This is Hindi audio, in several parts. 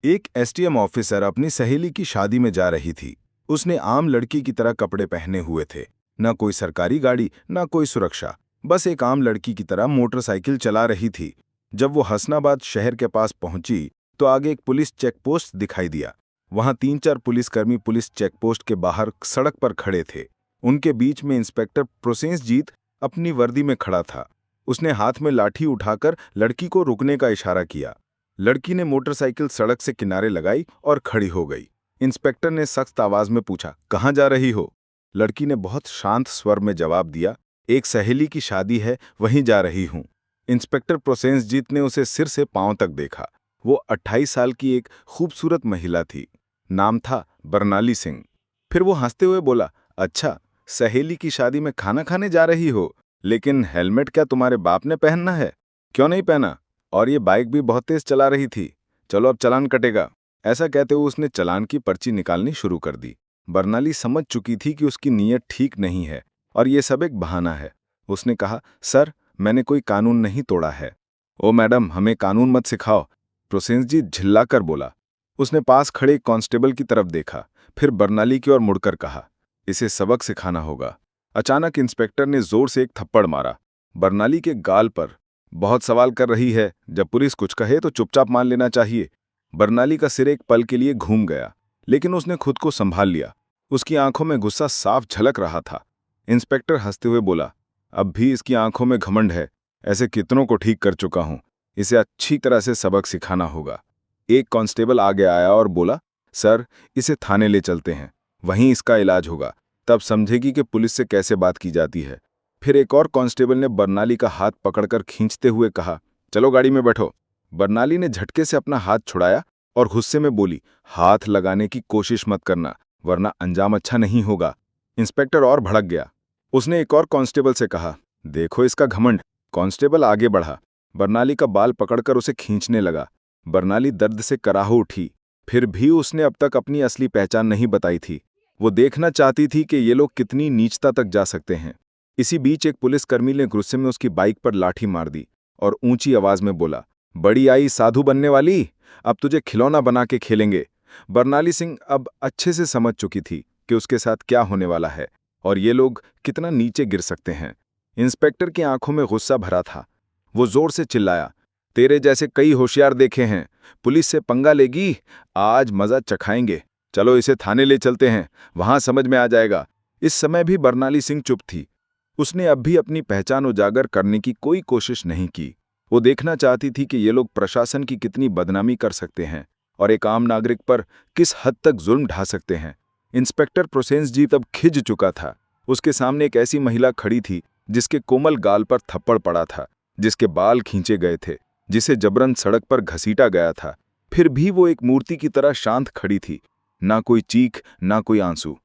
एक एसटीएम ऑफिसर अपनी सहेली की शादी में जा रही थी। उसने आम लड़की की तरह कपड़े पहने हुए थे। न कोई सरकारी गाड़ी, न कोई सुरक्षा। बस एक आम लड़की की तरह मोटरसाइकिल चला रही थी। जब वो हसनाबाद शहर के पास पहुंची तो आगे एक पुलिस चेकपोस्ट दिखाई दिया। वहां 3-4 पुलिसकर्मी पुलिस चेकपोस्ट के बाहर सड़क पर खड़े थे। उनके बीच में इंस्पेक्टर प्रोसेंसजीत अपनी वर्दी में खड़ा था। उसने हाथ में लाठी उठाकर लड़की को रुकने का इशारा किया। लड़की ने मोटरसाइकिल सड़क से किनारे लगाई और खड़ी हो गई। इंस्पेक्टर ने सख्त आवाज में पूछा, कहाँ जा रही हो? लड़की ने बहुत शांत स्वर में जवाब दिया, एक सहेली की शादी है, वहीं जा रही हूं। इंस्पेक्टर प्रोसेंसजीत ने उसे सिर से पांव तक देखा। वो 28 साल की एक खूबसूरत महिला थी। नाम था बरनाली सिंह। फिर वो हंसते हुए बोला, अच्छा, सहेली की शादी में खाना खाने जा रही हो, लेकिन हेलमेट क्या तुम्हारे बाप ने पहनना है? क्यों नहीं पहना? और ये बाइक भी बहुत तेज चला रही थी। चलो अब चालान कटेगा। ऐसा कहते हुए उसने चालान की पर्ची निकालनी शुरू कर दी। बरनाली समझ चुकी थी कि उसकी नीयत ठीक नहीं है और ये सब एक बहाना है। उसने कहा, सर, मैंने कोई कानून नहीं तोड़ा है। ओ मैडम, हमें कानून मत सिखाओ, प्रोसेंसजीत झिल्लाकर बोला। उसने पास खड़े एक कांस्टेबल की तरफ देखा, फिर बरनाली की ओर मुड़कर कहा, इसे सबक सिखाना होगा। अचानक इंस्पेक्टर ने जोर से एक थप्पड़ मारा बरनाली के गाल पर। बहुत सवाल कर रही है, जब पुलिस कुछ कहे तो चुपचाप मान लेना चाहिए। बरनाली का सिर एक पल के लिए घूम गया, लेकिन उसने खुद को संभाल लिया। उसकी आंखों में गुस्सा साफ झलक रहा था। इंस्पेक्टर हंसते हुए बोला, अब भी इसकी आंखों में घमंड है। ऐसे कितनों को ठीक कर चुका हूं। इसे अच्छी तरह से सबक सिखाना होगा। एक कांस्टेबल आगे आया और बोला, सर, इसे थाने ले चलते हैं, वहीं इसका इलाज होगा। तब समझेगी कि पुलिस से कैसे बात की जाती है। फिर एक और कांस्टेबल ने बरनाली का हाथ पकड़कर खींचते हुए कहा, चलो गाड़ी में बैठो। बरनाली ने झटके से अपना हाथ छुड़ाया और गुस्से में बोली, हाथ लगाने की कोशिश मत करना, वरना अंजाम अच्छा नहीं होगा। इंस्पेक्टर और भड़क गया। उसने एक और कांस्टेबल से कहा, देखो इसका घमंड। कांस्टेबल आगे बढ़ा, बरनाली का बाल पकड़कर उसे खींचने लगा। बरनाली दर्द से कराह उठी। फिर भी उसने अब तक अपनी असली पहचान नहीं बताई थी। वो देखना चाहती थी कि ये लोग कितनी नीचता तक जा सकते हैं। इसी बीच एक पुलिसकर्मी ने गुस्से में उसकी बाइक पर लाठी मार दी और ऊंची आवाज में बोला, बड़ी आई साधु बनने वाली, अब तुझे खिलौना बना के खेलेंगे। बरनाली सिंह अब अच्छे से समझ चुकी थी कि उसके साथ क्या होने वाला है और ये लोग कितना नीचे गिर सकते हैं। इंस्पेक्टर की आंखों में गुस्सा भरा था। वो जोर से चिल्लाया, तेरे जैसे कई होशियार देखे हैं, पुलिस से पंगा लेगी, आज मजा चखाएंगे। चलो इसे थाने ले चलते हैं, वहां समझ में आ जाएगा। इस समय भी बरनाली सिंह चुप थी। उसने अब भी अपनी पहचान उजागर करने की कोई कोशिश नहीं की। वो देखना चाहती थी कि ये लोग प्रशासन की कितनी बदनामी कर सकते हैं और एक आम नागरिक पर किस हद तक जुल्म ढा सकते हैं। इंस्पेक्टर प्रोसेंसजीत अब खिंच चुका था। उसके सामने एक ऐसी महिला खड़ी थी जिसके कोमल गाल पर थप्पड़ पड़ा था, जिसके बाल खींचे गए थे, जिसे जबरन सड़क पर घसीटा गया था। फिर भी वो एक मूर्ति की तरह शांत खड़ी थी, ना कोई चीख, ना कोई आंसू।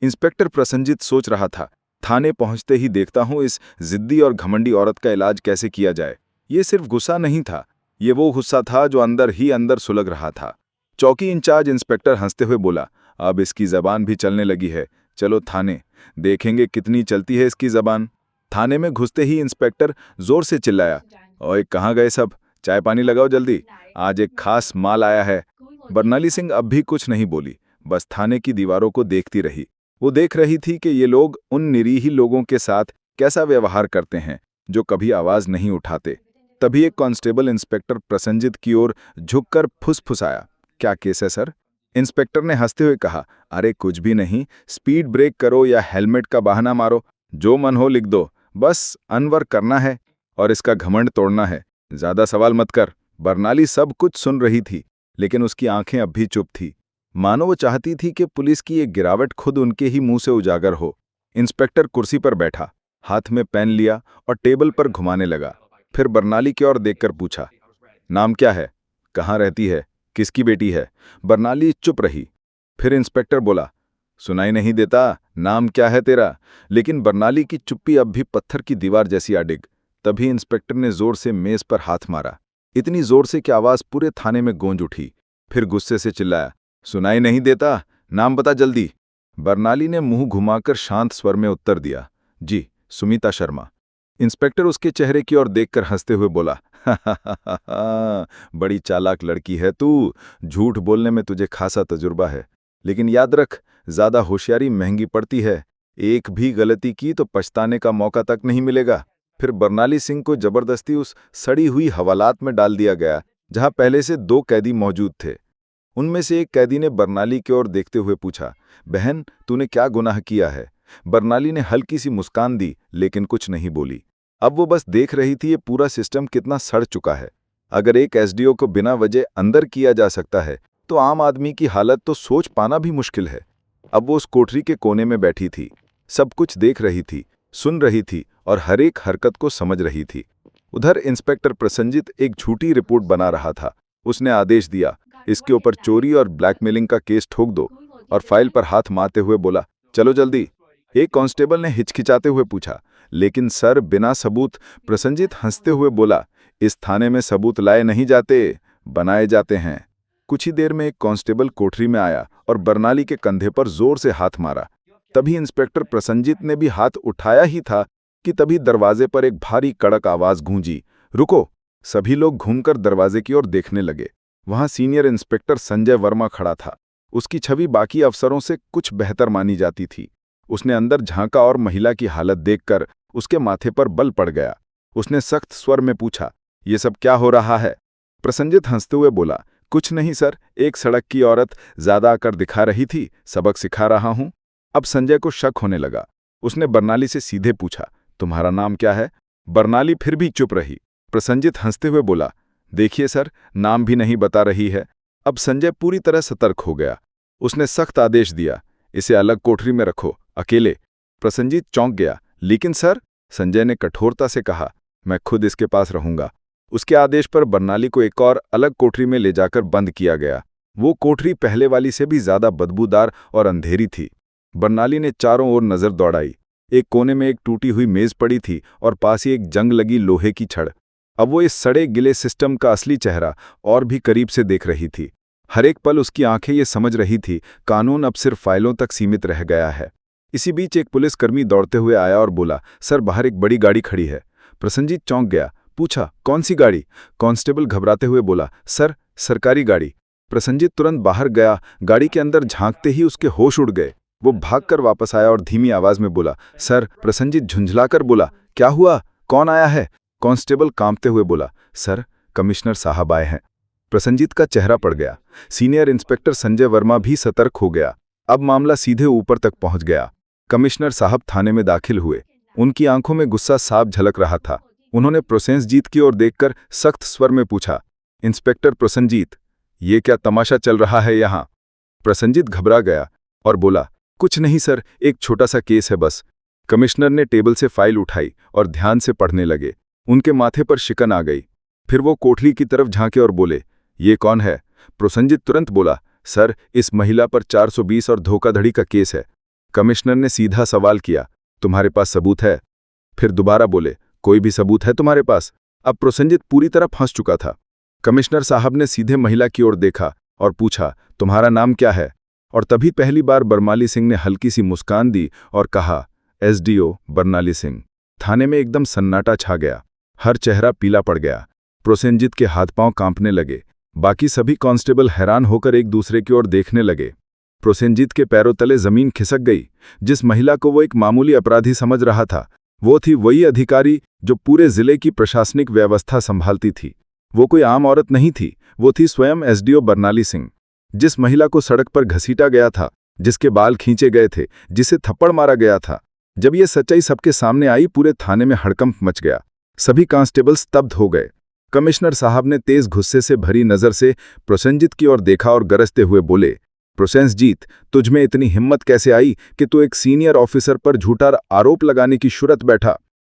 इंस्पेक्टर प्रसन्नजीत सोच रहा था, थाने पहुंचते ही देखता हूं इस जिद्दी और घमंडी औरत का इलाज कैसे किया जाए। ये सिर्फ गुस्सा नहीं था, ये वो गुस्सा था जो अंदर ही अंदर सुलग रहा था। चौकी इंचार्ज इंस्पेक्टर हंसते हुए बोला, अब इसकी जबान भी चलने लगी है, चलो थाने, देखेंगे कितनी चलती है इसकी जबान। थाने में घुसते ही इंस्पेक्टर जोर से चिल्लाया, ओए कहाँ गए सब, चाय पानी लगाओ जल्दी, आज एक खास माल आया है। बरनाली सिंह अब भी कुछ नहीं बोली, बस थाने की दीवारों को देखती रही। वो देख रही थी कि ये लोग उन निरीह लोगों के साथ कैसा व्यवहार करते हैं जो कभी आवाज नहीं उठाते। तभी एक कांस्टेबल इंस्पेक्टर प्रसन्नजीत की ओर झुककर फुसफुसाया, क्या केस है सर? इंस्पेक्टर ने हंसते हुए कहा, अरे कुछ भी नहीं, स्पीड ब्रेक करो या हेलमेट का बहाना मारो, जो मन हो लिख दो, बस अनवर करना है और इसका घमंड तोड़ना है, ज्यादा सवाल मत कर। बरनाली सब कुछ सुन रही थी, लेकिन उसकी आंखें अब भी चुप थी, मानो वो चाहती थी कि पुलिस की एक गिरावट खुद उनके ही मुंह से उजागर हो। इंस्पेक्टर कुर्सी पर बैठा, हाथ में पेन लिया और टेबल पर घुमाने लगा। फिर बरनाली की ओर देखकर पूछा, नाम क्या है, कहाँ रहती है, किसकी बेटी है? बरनाली चुप रही। फिर इंस्पेक्टर बोला, सुनाई नहीं देता, नाम क्या है तेरा? लेकिन बरनाली की चुप्पी अब भी पत्थर की दीवार जैसी अडिग। तभी इंस्पेक्टर ने जोर से मेज पर हाथ मारा, इतनी जोर से कि आवाज पूरे थाने में गूंज उठी। फिर गुस्से से चिल्लाया, सुनाई नहीं देता, नाम बता जल्दी। बरनाली ने मुंह घुमाकर शांत स्वर में उत्तर दिया, जी, सुमिता शर्मा। इंस्पेक्टर उसके चेहरे की ओर देखकर हंसते हुए बोला, बड़ी चालाक लड़की है तू। झूठ बोलने में तुझे खासा तजुर्बा है, लेकिन याद रख, ज्यादा होशियारी महंगी पड़ती है। एक भी गलती की तो पछताने का मौका तक नहीं मिलेगा। फिर बरनाली सिंह को जबरदस्ती उस सड़ी हुई हवालात में डाल दिया गया जहां पहले से 2 कैदी मौजूद थे। उनमें से एक कैदी ने बरनाली की ओर देखते हुए पूछा, बहन, तूने क्या गुनाह किया है? बरनाली ने हल्की सी मुस्कान दी, लेकिन कुछ नहीं बोली। अब वो बस देख रही थी ये पूरा सिस्टम कितना सड़ चुका है। अगर एक एसडीओ को बिना वजह अंदर किया जा सकता है, तो आम आदमी की हालत तो सोच पाना भी मुश्किल है। अब वो उस कोठरी के कोने में बैठी थी, सब कुछ देख रही थी, सुन रही थी और हर एक हरकत को समझ रही थी। उधर इंस्पेक्टर प्रसन्नजीत एक झूठी रिपोर्ट बना रहा था। उसने आदेश दिया, इसके ऊपर चोरी और ब्लैकमेलिंग का केस ठोक दो, और फाइल पर हाथ मारते हुए बोला, चलो जल्दी। एक कांस्टेबल ने हिचकिचाते हुए पूछा, लेकिन सर, बिना सबूत? प्रसन्नजीत हंसते हुए बोला, इस थाने में सबूत लाए नहीं जाते, बनाए जाते हैं। कुछ ही देर में एक कांस्टेबल कोठरी में आया और बरनाली के कंधे पर जोर से हाथ मारा। तभी इंस्पेक्टर प्रसन्नजीत ने भी हाथ उठाया ही था कि तभी दरवाजे पर एक भारी कड़क आवाज गूंजी, रुको। सभी लोग घूमकर दरवाजे की ओर देखने लगे। वहां सीनियर इंस्पेक्टर संजय वर्मा खड़ा था। उसकी छवि बाकी अफसरों से कुछ बेहतर मानी जाती थी। उसने अंदर झांका और महिला की हालत देखकर उसके माथे पर बल पड़ गया। उसने सख्त स्वर में पूछा, ये सब क्या हो रहा है? प्रसन्नजीत हंसते हुए बोला, कुछ नहीं सर, एक सड़क की औरत ज्यादा आकर दिखा रही थी, सबक सिखा रहा हूं। अब संजय को शक होने लगा। उसने बरनाली से सीधे पूछा, तुम्हारा नाम क्या है? बरनाली फिर भी चुप रही। प्रसन्नजीत हंसते हुए बोला, देखिए सर, नाम भी नहीं बता रही है। अब संजय पूरी तरह सतर्क हो गया। उसने सख्त आदेश दिया, इसे अलग कोठरी में रखो, अकेले। प्रसन्नजीत चौंक गया, लेकिन सर, संजय ने कठोरता से कहा, मैं खुद इसके पास रहूंगा। उसके आदेश पर बरनाली को एक और अलग कोठरी में ले जाकर बंद किया गया। वो कोठरी पहले वाली से भी ज्यादा बदबूदार और अंधेरी थी। बरनाली ने चारों ओर नजर दौड़ाई। एक कोने में एक टूटी हुई मेज पड़ी थी और पास ही एक जंग लगी लोहे की छड़। अब वो इस सड़े गिले सिस्टम का असली चेहरा और भी करीब से देख रही थी। हर एक पल उसकी आंखें ये समझ रही थी, कानून अब सिर्फ फाइलों तक सीमित रह गया है। इसी बीच एक पुलिसकर्मी दौड़ते हुए आया और बोला, सर, बाहर एक बड़ी गाड़ी खड़ी है। प्रसन्नजीत चौंक गया, पूछा, कौन सी गाड़ी? कांस्टेबल घबराते हुए बोला, सर, सरकारी गाड़ी। प्रसन्नजीत तुरंत बाहर गया। गाड़ी के अंदर झांकते ही उसके होश उड़ गए। वो भागकर वापस आया और धीमी आवाज में बोला, सर। प्रसन्नजीत झुंझलाकर बोला, क्या हुआ? कौन आया है? कांस्टेबल कांपते हुए बोला, सर, कमिश्नर साहब आए हैं। प्रसन्नजीत का चेहरा पड़ गया। सीनियर इंस्पेक्टर संजय वर्मा भी सतर्क हो गया। अब मामला सीधे ऊपर तक पहुंच गया। कमिश्नर साहब थाने में दाखिल हुए। उनकी आंखों में गुस्सा साफ झलक रहा था। उन्होंने प्रसेनजीत की ओर देखकर सख्त स्वर में पूछा, इंस्पेक्टर प्रसेनजीत, ये क्या तमाशा चल रहा है यहाँ? प्रसेनजीत घबरा गया और बोला, कुछ नहीं सर, एक छोटा सा केस है बस। कमिश्नर ने टेबल से फाइल उठाई और ध्यान से पढ़ने लगे। उनके माथे पर शिकन आ गई। फिर वो कोठरी की तरफ झांके और बोले, ये कौन है? प्रसेनजीत तुरंत बोला, सर, इस महिला पर 420 और धोखाधड़ी का केस है। कमिश्नर ने सीधा सवाल किया, तुम्हारे पास सबूत है? फिर दोबारा बोले, कोई भी सबूत है तुम्हारे पास? अब प्रसेनजीत पूरी तरह फंस चुका था। कमिश्नर साहब ने सीधे महिला की ओर देखा और पूछा, तुम्हारा नाम क्या है? और तभी पहली बार बरनाली सिंह ने हल्की सी मुस्कान दी और कहा, एसडीओ बरनाली सिंह। थाने में एकदम सन्नाटा छा गया। हर चेहरा पीला पड़ गया। प्रसेनजीत के हाथ पांव कांपने लगे। बाकी सभी कांस्टेबल हैरान होकर एक दूसरे की ओर देखने लगे। प्रसेनजीत के पैरों तले जमीन खिसक गई। जिस महिला को वो एक मामूली अपराधी समझ रहा था, वो थी वही अधिकारी जो पूरे जिले की प्रशासनिक व्यवस्था संभालती थी। वो कोई आम औरत नहीं थी, वो थी स्वयं एसडीओ बरनाली सिंह। जिस महिला को सड़क पर घसीटा गया था, जिसके बाल खींचे गए थे, जिसे थप्पड़ मारा गया था, जब ये सच्चाई सबके सामने आई, पूरे थाने में हड़कंप मच गया। सभी कांस्टेबल स्तब्ध हो गए। कमिश्नर साहब ने तेज गुस्से से भरी नजर से प्रसेनजीत की ओर देखा और गरजते हुए बोले, प्रसेनजीत, तुझमें इतनी हिम्मत कैसे आई कि तू एक सीनियर ऑफिसर पर झूठा आरोप लगाने की शुरत बैठा?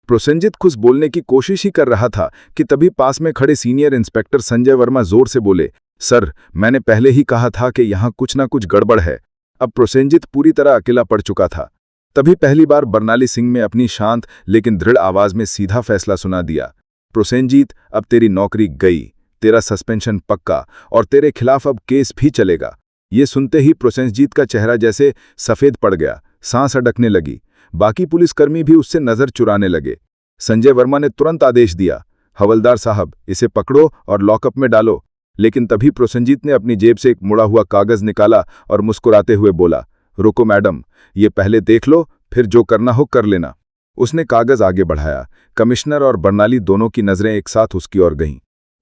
प्रसेनजीत कुछ बोलने की कोशिश ही कर रहा था कि तभी पास में खड़े सीनियर इंस्पेक्टर संजय वर्मा जोर से बोले, सर, मैंने पहले ही कहा था कि यहाँ कुछ ना कुछ गड़बड़ है। अब प्रसेनजीत पूरी तरह अकेला पड़ चुका था। तभी पहली बार बरनाली सिंह ने अपनी शांत लेकिन दृढ़ आवाज में सीधा फैसला सुना दिया, प्रसेनजीत, अब तेरी नौकरी गई, तेरा सस्पेंशन पक्का और तेरे खिलाफ अब केस भी चलेगा। ये सुनते ही प्रसेनजीत का चेहरा जैसे सफेद पड़ गया, सांस अटकने लगी। बाकी पुलिसकर्मी भी उससे नजर चुराने लगे। संजय वर्मा ने तुरंत आदेश दिया, हवलदार साहब, इसे पकड़ो और लॉकअप में डालो। लेकिन तभी प्रोसेनजीत ने अपनी जेब से एक मुड़ा हुआ कागज निकाला और मुस्कुराते हुए बोला, रुको मैडम, ये पहले देख लो, फिर जो करना हो कर लेना। उसने कागज आगे बढ़ाया। कमिश्नर और बर्नाली दोनों की नजरें एक साथ उसकी ओर गईं।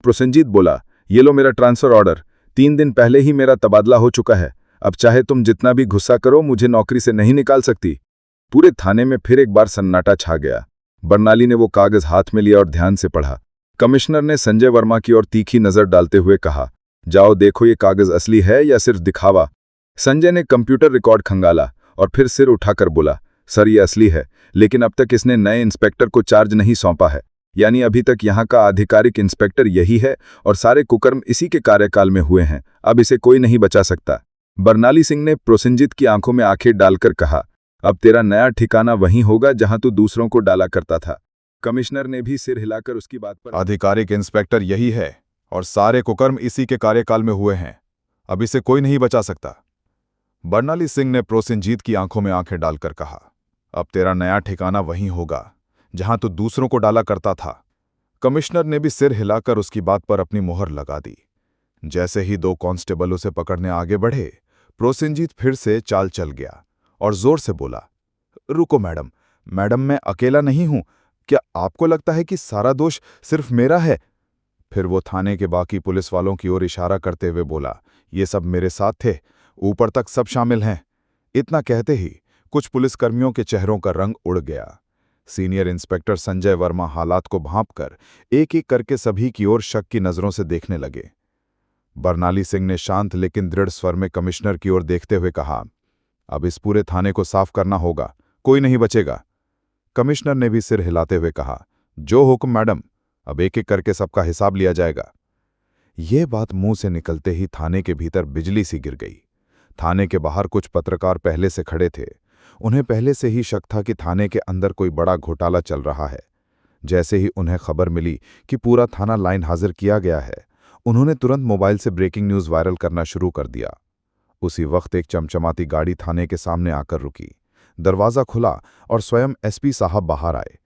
प्रोसेनजीत बोला, ये लो मेरा ट्रांसफर ऑर्डर। 3 दिन पहले ही मेरा तबादला हो चुका है। अब चाहे तुम जितना भी गुस्सा करो, मुझे नौकरी से नहीं निकाल सकती। पूरे थाने में फिर एक बार सन्नाटा छा गया। बर्नाली ने वो कागज हाथ में लिया और ध्यान से पढ़ा। कमिश्नर ने संजय वर्मा की ओर तीखी नजर डालते हुए कहा, जाओ देखो ये कागज असली है या सिर्फ दिखावा। संजय ने कंप्यूटर रिकॉर्ड खंगाला और फिर सिर उठाकर बोला, सर ये असली है, लेकिन अब तक इसने नए इंस्पेक्टर को चार्ज नहीं सौंपा है। यानी अभी तक यहाँ का आधिकारिक इंस्पेक्टर यही है और सारे कुकर्म इसी के कार्यकाल में हुए हैं। अब इसे कोई नहीं बचा सकता। बर्नाली सिंह ने प्रोसेनजीत की आंखों में आंखें डालकर कहा, अब तेरा नया ठिकाना वहीं होगा जहां तू दूसरों को डाला करता था। कमिश्नर ने भी सिर हिलाकर उसकी बात पर, आधिकारिक इंस्पेक्टर यही है और सारे कुकर्म इसी के कार्यकाल में हुए हैं। अब इसे कोई नहीं बचा सकता। बर्नाली सिंह ने प्रोसेनजीत की आंखों में आंखें डालकर कहा, अब तेरा नया ठिकाना वहीं होगा जहां तू दूसरों को डाला करता था। कमिश्नर ने भी सिर हिलाकर उसकी बात पर अपनी मोहर लगा दी। जैसे ही 2 कांस्टेबल उसे पकड़ने आगे बढ़े, प्रोसेनजीत फिर से चाल चल गया और जोर से बोला, रुको मैडम, मैं अकेला नहीं हूं। क्या आपको लगता है कि सारा दोष सिर्फ मेरा है? फिर वो थाने के बाकी पुलिस वालों की ओर इशारा करते हुए बोला, ये सब मेरे साथ थे, ऊपर तक सब शामिल हैं। इतना कहते ही कुछ पुलिसकर्मियों के चेहरों का रंग उड़ गया। सीनियर इंस्पेक्टर संजय वर्मा हालात को भांपकर एक एक करके सभी की ओर शक की नजरों से देखने लगे। बर्नाली सिंह ने शांत लेकिन दृढ़ स्वर में कमिश्नर की ओर देखते हुए कहा, अब इस पूरे थाने को साफ करना होगा, कोई नहीं बचेगा। कमिश्नर ने भी सिर हिलाते हुए कहा, जो हुक्म मैडम, अब एक एक करके सबका हिसाब लिया जाएगा। ये बात मुंह से निकलते ही थाने के भीतर बिजली सी गिर गई। थाने के बाहर कुछ पत्रकार पहले से खड़े थे। उन्हें पहले से ही शक था कि थाने के अंदर कोई बड़ा घोटाला चल रहा है। जैसे ही उन्हें खबर मिली कि पूरा थाना लाइन हाजिर किया गया है, उन्होंने तुरंत मोबाइल से ब्रेकिंग न्यूज वायरल करना शुरू कर दिया। उसी वक्त एक चमचमाती गाड़ी थाने के सामने आकर रुकी। दरवाजा खुला और स्वयं एसपी साहब बाहर आए।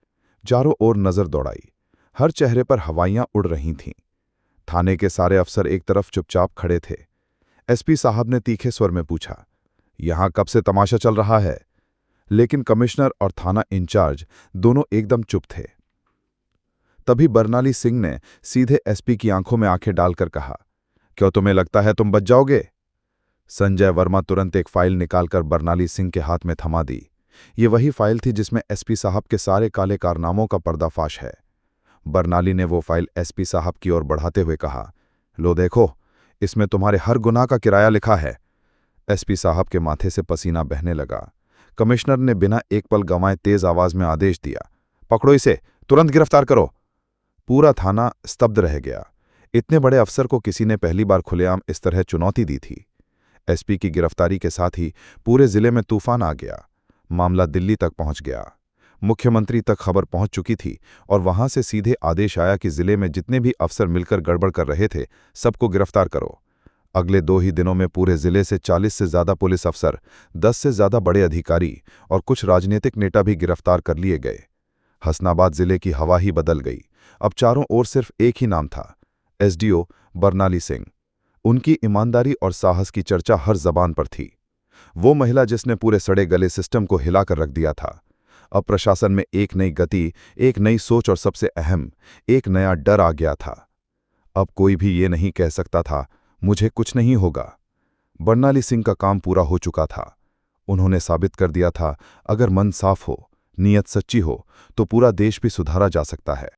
चारों ओर नजर दौड़ाई। हर चेहरे पर हवाइयां उड़ रही थीं। थाने के सारे अफसर एक तरफ चुपचाप खड़े थे। एसपी साहब ने तीखे स्वर में पूछा, यहां कब से तमाशा चल रहा है? लेकिन कमिश्नर और थाना इंचार्ज दोनों एकदम चुप थे। तभी बर्नाली सिंह ने सीधे एसपी की आंखों में आंखें डालकर कहा, क्यों तुम्हें लगता है तुम बच जाओगे? संजय वर्मा तुरंत एक फाइल निकालकर बर्नाली सिंह के हाथ में थमा दी। ये वही फाइल थी जिसमें एसपी साहब के सारे काले कारनामों का पर्दाफाश है। बर्नाली ने वो फाइल एसपी साहब की ओर बढ़ाते हुए कहा, लो देखो, इसमें तुम्हारे हर गुनाह का किराया लिखा है। एसपी साहब के माथे से पसीना बहने लगा। कमिश्नर ने बिना एक पल गंवाए तेज आवाज में आदेश दिया, पकड़ो इसे, तुरंत गिरफ्तार करो। पूरा थाना स्तब्ध रह गया। इतने बड़े अफसर को किसी ने पहली बार खुलेआम इस तरह चुनौती दी थी। एसपी की गिरफ्तारी के साथ ही पूरे जिले में तूफान आ गया। मामला दिल्ली तक पहुंच गया। मुख्यमंत्री तक खबर पहुंच चुकी थी और वहां से सीधे आदेश आया कि जिले में जितने भी अफसर मिलकर गड़बड़ कर रहे थे, सबको गिरफ्तार करो। अगले 2 ही दिनों में पूरे जिले से 40 से ज्यादा पुलिस अफसर, 10 से ज्यादा बड़े अधिकारी और कुछ राजनीतिक नेता भी गिरफ्तार कर लिए गए। हसनाबाद जिले की हवा ही बदल गई। अब चारों ओर सिर्फ एक ही नाम था, एसडीओ बर्नाली सिंह। उनकी ईमानदारी और साहस की चर्चा हर जबान पर थी। वो महिला जिसने पूरे सड़े गले सिस्टम को हिलाकर रख दिया था। अब प्रशासन में एक नई गति, एक नई सोच और सबसे अहम, एक नया डर आ गया था। अब कोई भी ये नहीं कह सकता था, मुझे कुछ नहीं होगा। बर्नाली सिंह का काम पूरा हो चुका था। उन्होंने साबित कर दिया था, अगर मन साफ हो, नीयत सच्ची हो, तो पूरा देश भी सुधारा जा सकता है।